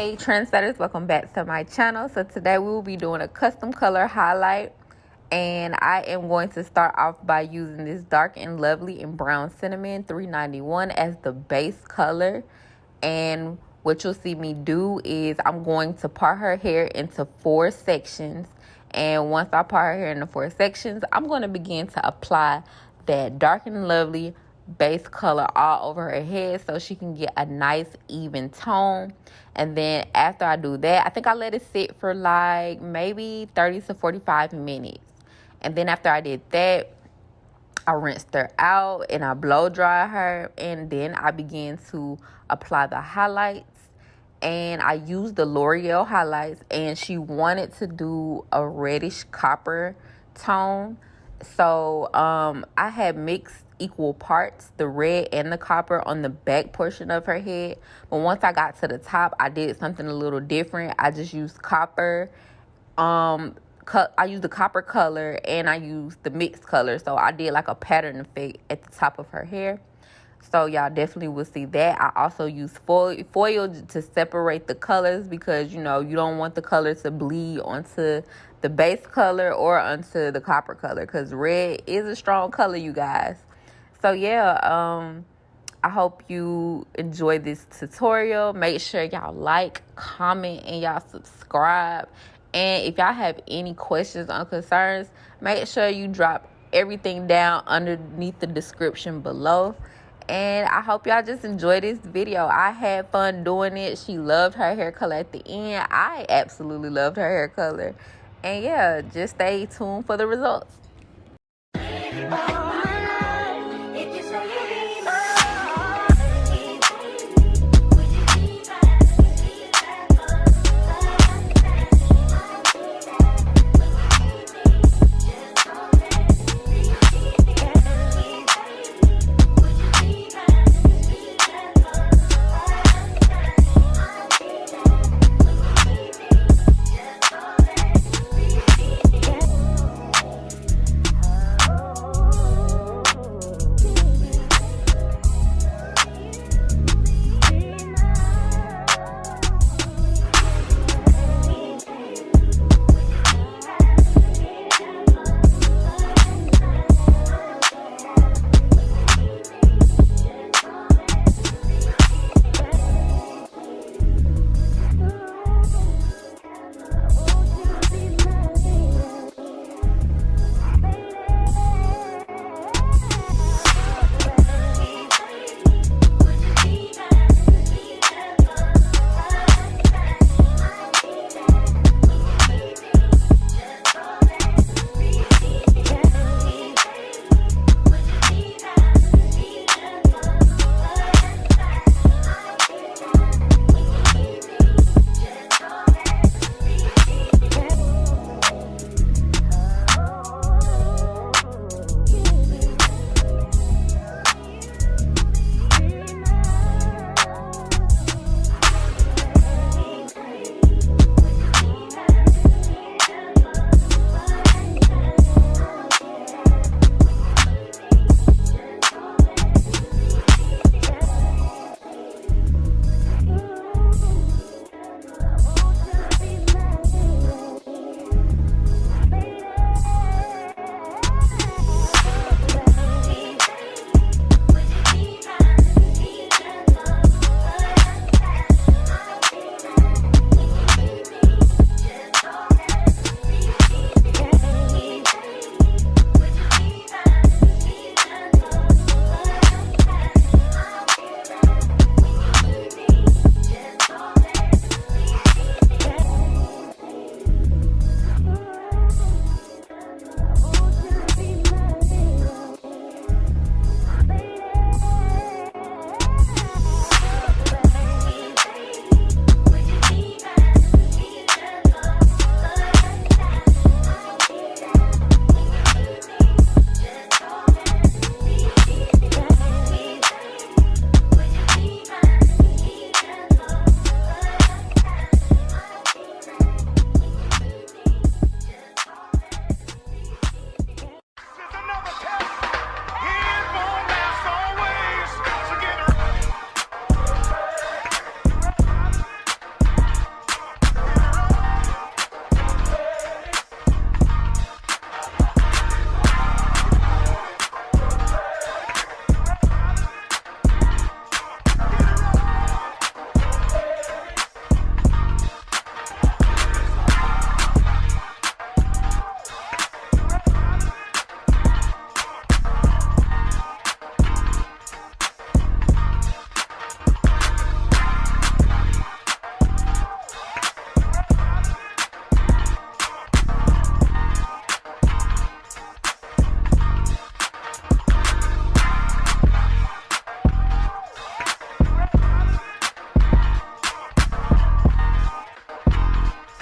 Hey trendsetters, welcome back to my channel. So today we will be doing a custom color highlight, and I am going to start off by using this Dark and Lovely in Brown Cinnamon 391 as the base color. And what you'll see me do is I'm going to part her hair into 4 sections, and once I part her hair into 4 sections, I'm going to begin to apply that Dark and Lovely base color all over her head so she can get a nice even tone. And then after I do that, I think I let it sit for like maybe 30 to 45 minutes. And then after I did that, I rinsed her out and I blow dry her, and then I began to apply the highlights. And I used the L'Oreal highlights, and she wanted to do a reddish copper tone. So I had mixed equal parts, the red and the copper, on the back portion of her head. But once I got to the top, I did something a little different. I just used copper. I used the copper color and I used the mixed color. So I did like a pattern effect at the top of her hair. So y'all definitely will see that. I also used foil to separate the colors, because you don't want the color to bleed onto the base color or onto the copper color, because red is a strong color, you guys. So yeah, I hope you enjoy this tutorial. Make sure y'all like, comment, and y'all subscribe. And if y'all have any questions or concerns, make sure you drop everything down underneath the description below. And I hope y'all just enjoy this video. I had fun doing it. She loved her hair color at the end. I absolutely loved her hair color. And yeah, just stay tuned for the results.